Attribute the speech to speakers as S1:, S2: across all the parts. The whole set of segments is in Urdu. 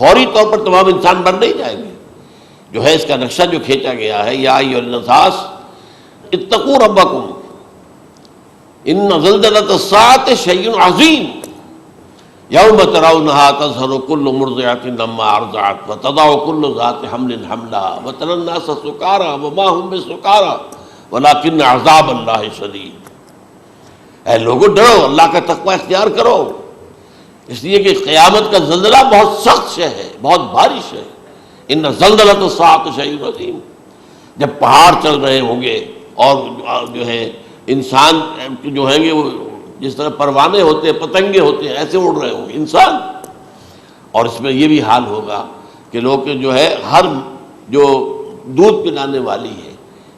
S1: فوری طور پر تمام انسان بن نہیں جائیں گے. جو ہے اس کا نقشہ جو کھینچا گیا ہے، یا ایھا الناس اتقوا ربکم ان زلزلۃ الساعۃ شیء عظیم یوم ترونها تذہل کل مرضعۃ عما ارضعت وتضع کل ذات حمل حملها وتری الناس سکارى وما هم بسکارى ولکن عذاب اللہ شدید. اے لوگوں ڈرو، اللہ کا تقوی اختیار کرو، اس لیے کہ قیامت کا زلزلہ بہت سخت شے ہے، بہت بھاری شے ہے. ان زلزلۃ الساعۃ شیء عظیم. جب پہاڑ چل رہے ہوں گے اور جو ہے انسان جو ہیں گے وہ جس طرح پروانے ہوتے ہیں، پتنگے ہوتے ہیں، ایسے اڑ رہے ہوں گے انسان. اور اس میں یہ بھی حال ہوگا کہ لوگ جو ہے ہر جو دودھ پلانے والی ہے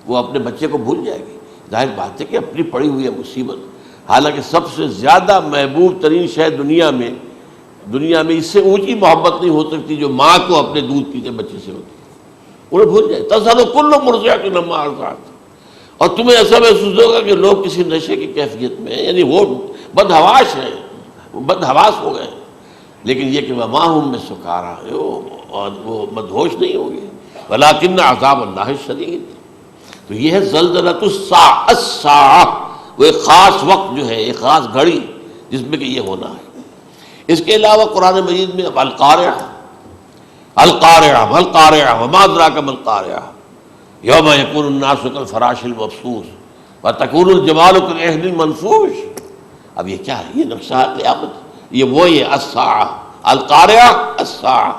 S1: وہ اپنے بچے کو بھول جائے گی. ظاہر بات ہے کہ اپنی پڑی ہوئی ہے مصیبت. حالانکہ سب سے زیادہ محبوب ترین شے دنیا میں اس سے اونچی محبت نہیں ہو سکتی جو ماں کو اپنے دودھ پیتے بچے سے ہوتی ہے. انہیں بھول جائے. تذہل کل مرضعۃ عما ارضعت. اور تمہیں ایسا محسوس ہوگا کہ لوگ کسی نشے کی کیفیت میں ہیں، یعنی وہ بدحواش ہیں، وہ بدحواس ہو گئے، لیکن یہ کہ وما هم بسکارى، اور وہ مدہوش نہیں ہوں گے. ولکن عذاب اللہ شدید. تو یہ ہے زلزلۃ الساعہ، وہ ایک خاص وقت جو ہے، ایک خاص گھڑی جس میں کہ یہ ہونا ہے. اس کے علاوہ قرآن مجید میں القارعہ القارعہ والقارعہ وما ادراک ما القارعہ یوم یکون الناس کالفراش المبثوث وتکون الجبال کالعہن المنفوش. اب یہ کیا ہے؟ یہ نقشہ قیامت، یہ وہی ہے الساعہ، القارعہ الساعہ.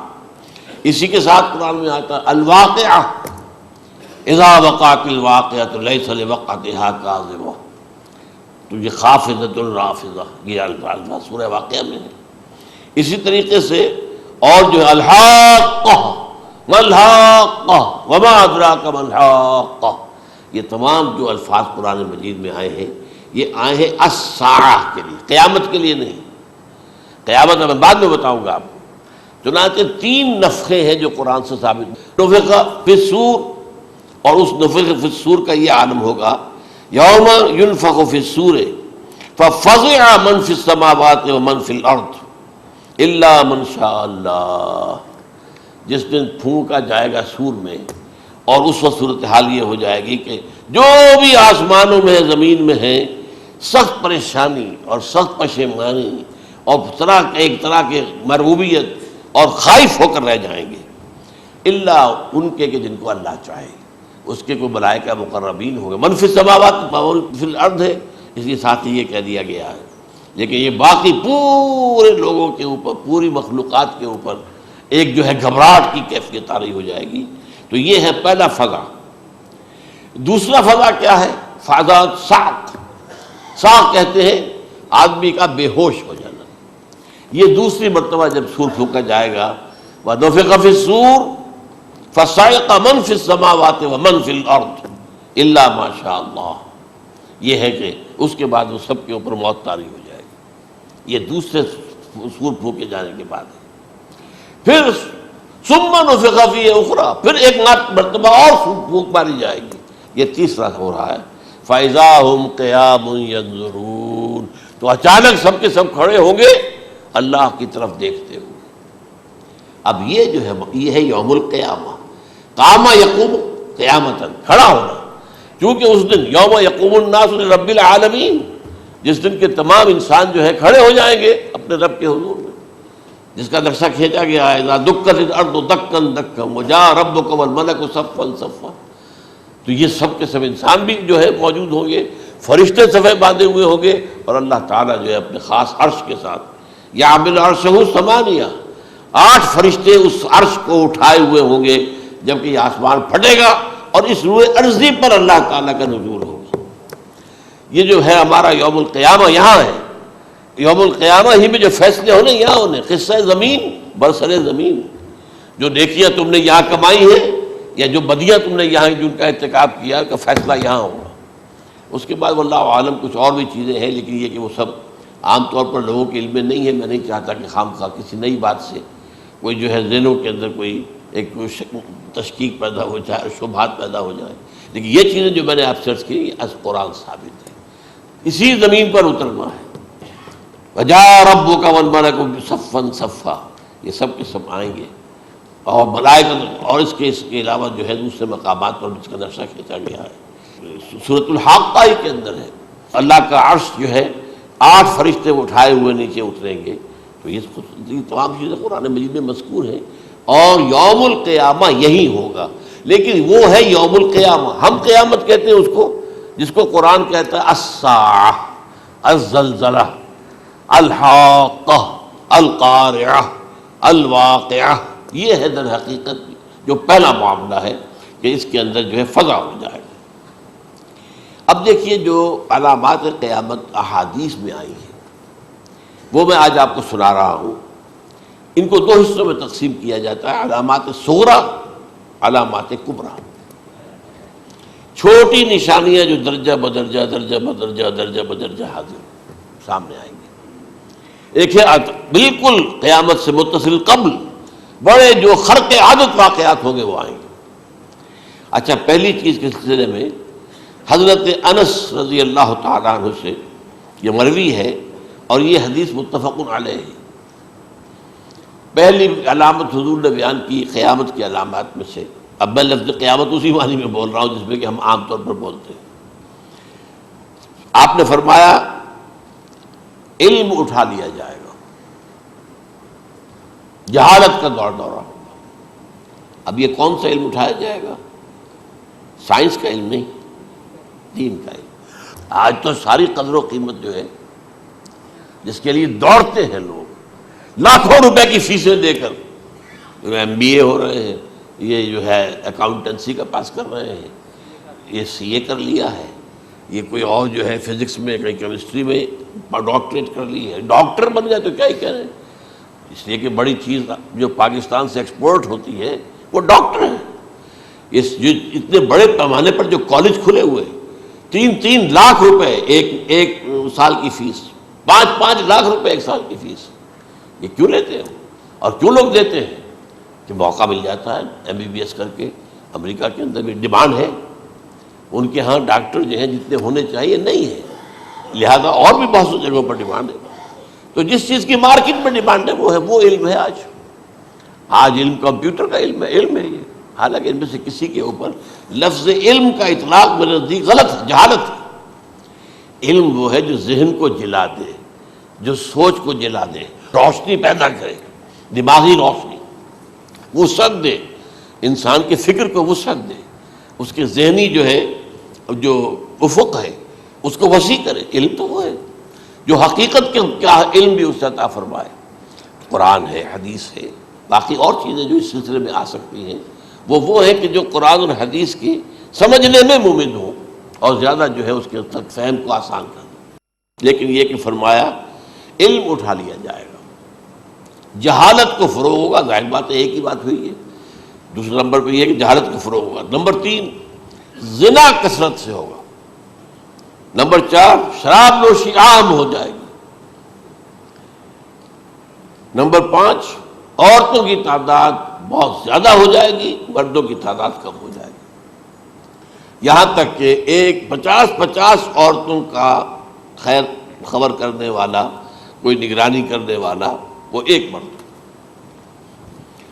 S1: اسی کے ساتھ قرآن میں آتا ہے الواقعہ اذا وقعت الواقعۃ لیس لوقعتها کاذبہ. تو یہ خافضۃ رافضہ، یہ الفاظ سورہ واقعہ میں ہے. اسی طریقے سے اور جو الحاقہ والحاقہ وما ادراک ما الحاقہ، یہ تمام جو الفاظ قرآن مجید میں آئے ہیں یہ آئے ہیں الساعہ کے لیے، قیامت کے لیے نہیں. قیامت میں بعد میں بتاؤں گا آپ کو. چنانچہ 3 نفخے ہیں جو قرآن سے ثابت. نفخ فی الصور، اور اس نفخ فی الصور کا یہ عالم ہوگا یوم ینفخ فی الصور ففزع من فی السماوات ومن فی الارض الا من شاء اللہ. جس دن پھونکا جائے گا سور میں، اور اس وقت صورتحال یہ ہو جائے گی کہ جو بھی آسمانوں میں ہے، زمین میں ہے، سخت پریشانی اور سخت پشیمانی اور ایک طرح کے مرعوبیت اور خائف ہو کر رہ جائیں گے، الا ان کے کہ جن کو اللہ چاہے. اس کے کوئی ملائکہ مقربین ہوں گے. من فی السماوات فی الارض ہے، اس کے ساتھ ہی یہ کہہ دیا گیا ہے. لیکن یہ باقی پورے لوگوں کے اوپر، پوری مخلوقات کے اوپر ایک جو ہے گھبراہٹ کی کیفیت طاری ہو جائے گی. تو یہ ہے پہلا فضا. دوسرا فضا کیا ہے؟ فضا صعق. صعق کہتے ہیں آدمی کا بے ہوش ہو جانا. یہ دوسری مرتبہ جب سور پھونکا جائے گا وَنُفِخَ فِي الصُّورِ فَصَعِقَ مَن فِي السَّمَاوَاتِ وَمَن فِي الْأَرْضِ إِلَّا مَا شَاءَ اللَّهُ. یہ ہے کہ اس کے بعد وہ سب کے اوپر موت طاری ہو جائے گی. یہ دوسرے سور پھونکے جانے کے بعد ہے. پھر ثُمَّ نُفِخَ فِيهِ أُخْرَى، پھر ایک مرتبہ اور پھونک ماری جائے گی. یہ تیسرا ہو رہا ہے. فَإِذَا هُمْ قِيَامٌ يَنظُرُونَ. تو اچانک سب کے سب کھڑے ہوں گے اللہ کی طرف دیکھتے ہوئے. اب یہ جو ہے یہ ہے یوم القیامہ. قام یقوم قیامتاً، کھڑا ہونا. کیونکہ اس دن یوم یقوم الناس لرب العالمین، جس دن کے تمام انسان جو ہے کھڑے ہو جائیں گے اپنے رب کے حضور میں، جس کا نقشہ کھینچا گیا ہے اذا دکت الارض دکا دکا وجاء ربک والملک صفا صفا. تو یہ سب کے سب انسان بھی جو ہے موجود ہوں گے، فرشتے صفے باندھے ہوئے ہوں گے، اور اللہ تعالیٰ جو ہے اپنے خاص عرش کے ساتھ یحمل عرشہ ثمانیہ، 8 فرشتے اس عرش کو اٹھائے ہوئے ہوں گے جبکہ یہ آسمان پھٹے گا اور اس روئے ارضی پر اللہ تعالیٰ کا نزول ہوگا. یہ جو ہے ہمارا یوم القیامہ یہاں ہے. یوم القیامہ ہی میں جو فیصلے ہونے یہاں ہونے. قصہ زمین برسر زمین، جو نیکیاں تم نے یہاں کمائی ہیں یا جو بدیاں تم نے یہاں جن کا ارتکاب کیا کا فیصلہ یہاں ہوگا. اس کے بعد واللہ عالم کچھ اور بھی چیزیں ہیں، لیکن یہ کہ وہ سب عام طور پر لوگوں کے علم میں نہیں ہے. میں نہیں چاہتا کہ خام خواہ کسی نئی بات سے کوئی جو ہے ذہنوں کے اندر کوئی ایک تشکیک پیدا ہو جائے، شبہات پیدا ہو جائے. لیکن یہ چیزیں جو میں نے آپ سرچ کی از قرآن ثابت ہے. اسی زمین پر اترنا ہے. وجاء ربک والملک صفا صفا، یہ سب کے سب آئیں گے، اور ملائکہ، اور اس کے علاوہ جو ہے دوسرے مقامات پر اس کا نقشہ کھینچا گیا ہے۔ سورۃ الحاقہ کے اندر ہے، اللہ کا عرش جو ہے 8 فرشتے اٹھائے ہوئے نیچے اتریں گے۔ تو یہ تمام چیزیں قرآن مجید میں مذکور ہیں، اور یوم القیامہ یہی ہوگا، لیکن وہ ہے یوم القیامہ۔ ہم قیامت کہتے ہیں اس کو جس کو قرآن کہتا ہے الساعہ، الزلزلہ، الحاقہ، القارعہ، الواقعہ۔ یہ ہے در حقیقت جو پہلا معاملہ ہے کہ اس کے اندر جو ہے فضا ہو جائے۔ اب دیکھیے جو علامات قیامت احادیث میں آئی ہیں وہ میں آج آپ کو سنا رہا ہوں۔ ان کو 2 حصوں میں تقسیم کیا جاتا ہے، علامات صغریٰ، علامات کبریٰ۔ چھوٹی نشانیاں جو درجہ بدرجہ درجہ بدرجہ درجہ بدرجہ حاضر سامنے آئیں گے۔ ایک ہے بالکل قیامت سے متصل قبل بڑے جو خرق عادت واقعات ہوں گے وہ آئیں گے۔ اچھا، پہلی چیز کے سلسلے میں حضرت انس رضی اللہ تعالیٰ عنہ سے یہ مروی ہے، اور یہ حدیث متفق علیہ ہے۔ پہلی علامت حضور نے بیان کی قیامت کی علامات میں سے، اب میں لفظ قیامت اسی معنی میں بول رہا ہوں جس میں کہ ہم عام طور پر بولتے ہیں۔ آپ نے فرمایا علم اٹھا لیا جائے گا، جہالت کا دورہ ہوگا۔ اب یہ کون سا علم اٹھایا جائے گا؟ سائنس کا علم نہیں، دین کا علم۔ آج تو ساری قدر و قیمت جو ہے جس کے لیے دوڑتے ہیں لوگ، لاکھوں روپے کی فیسیں دے کر، MBA ہو رہے ہیں، یہ جو ہے اکاؤنٹنسی کا پاس کر رہے ہیں، یہ CA کر لیا ہے، یہ کوئی اور جو ہے فزکس میں، کہیں کیمسٹری میں ڈاکٹریٹ کر لی ہے، ڈاکٹر بن گئے تو کیا ہی کہہ رہے ہیں۔ اس لیے کہ بڑی چیز جو پاکستان سے ایکسپورٹ ہوتی ہے وہ ڈاکٹر ہیں۔ جو اتنے بڑے پیمانے پر جو کالج کھلے ہوئے، 3 لاکھ روپے ایک سال کی فیس، 5 لاکھ روپے ایک سال کی فیس، یہ کیوں لیتے ہیں اور کیوں لوگ دیتے ہیں؟ کہ موقع مل جاتا ہے MBBS کر کے۔ امریکہ کے اندر بھی ڈیمانڈ ہے، ان کے ہاں ڈاکٹر جو ہیں جتنے ہونے چاہیے نہیں ہے، لہذا اور بھی بہت سی جگہوں پر ڈیمانڈ ہے۔ تو جس چیز کی مارکیٹ میں ڈیمانڈ ہے وہ علم ہے۔ آج علم کمپیوٹر کا علم ہے یہ، حالانکہ ان میں سے کسی کے اوپر لفظ علم کا اطلاق میرے نزدیک غلط ہے، جہالت ہے۔ علم وہ ہے جو ذہن کو جلا دے، جو سوچ کو جلا دے، روشنی پیدا کرے، دماغی روشنی، وسعت دے، انسان کے فکر کو وسعت دے، اس کے ذہنی جو ہے جو افق ہے اس کو وسیع کرے۔ علم تو وہ ہے جو حقیقت کے کیا علم بھی اس سے عطا فرمائے۔ قرآن ہے، حدیث ہے، باقی اور چیزیں جو اس سلسلے میں آ سکتی ہیں وہ ہے کہ جو قرآن اور حدیث کی سمجھنے میں مومن ہو اور زیادہ جو ہے اس کے تک فہم کو آسان کر دے۔ لیکن یہ کہ فرمایا علم اٹھا لیا جائے گا، جہالت کو فروغ ہوگا۔ ظاہر بات ہے ایک ہی بات ہوئی ہے۔ دوسرے نمبر پہ یہ کہ جہالت کو فروغ ہوگا۔ نمبر 3 زنا کثرت سے ہوگا۔ نمبر 4 شراب نوشی عام ہو جائے گی۔ نمبر 5 عورتوں کی تعداد بہت زیادہ ہو جائے گی، مردوں کی تعداد کم ہو جائے گی، یہاں تک کہ 50 عورتوں کا خیر خبر کرنے والا، کوئی نگرانی کرنے والا، وہ ایک مرد۔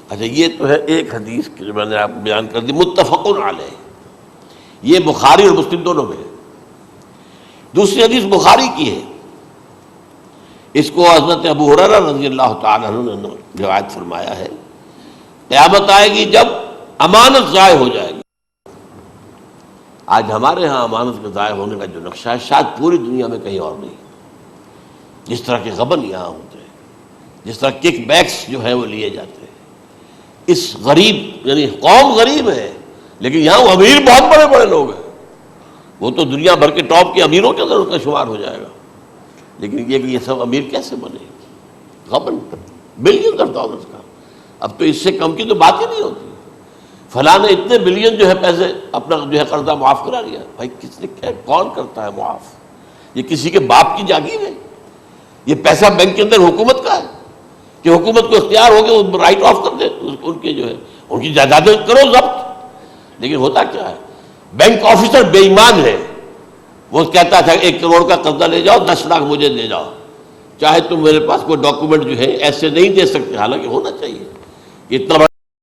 S1: اچھا، یہ تو ہے ایک حدیث جو میں نے آپ کو بیان کر دی، متفق علیہ، یہ بخاری اور مسلم دونوں میں ہے۔ دوسری حدیث بخاری کی ہے، اس کو حضرت ابو ہریرہ رضی اللہ تعالیٰ عنہ نے روایت فرمایا ہے، قیامت آئے گی جب امانت ضائع ہو جائے گی۔ آج ہمارے ہاں امانت کے ضائع ہونے کا جو نقشہ ہے شاید پوری دنیا میں کہیں اور نہیں۔ جس طرح کے غبن یہاں ہوتے ہیں، جس طرح کک بیکس جو ہے وہ لیے جاتے ہیں، اس غریب یعنی قوم غریب ہے لیکن یہاں وہ امیر بہت بڑے بڑے لوگ ہیں، وہ تو دنیا بھر کے ٹاپ کے امیروں کے اندر اس کا شمار ہو جائے گا۔ لیکن یہ کہ یہ سب امیر کیسے بنے؟ غبن بلین ڈالرز کا، اب تو اس سے کم کی تو بات ہی نہیں ہوتی۔ فلاں نے اتنے بلین جو ہے پیسے اپنا جو ہے قرضہ معاف کرا لیا۔ بھائی کس نے کیا، کون کرتا ہے معاف؟ یہ کسی کے باپ کی جاگیر ہے؟ یہ پیسہ بینک کے اندر حکومت کا ہے کہ حکومت کو اختیار ہو کے وہ رائٹ آف کر دے ان کے جو ہے ان کی جائیدادیں کرو ضبط۔ لیکن ہوتا کیا ہے، بینک آفیسر بے ایمان ہے، وہ کہتا تھا 1 کروڑ کا قرضہ لے جاؤ، 10 لاکھ مجھے دے جاؤ، چاہے تم میرے پاس کوئی ڈاکومنٹ جو ہے ایسے نہیں دے سکتے، حالانکہ ہونا چاہیے، اتنا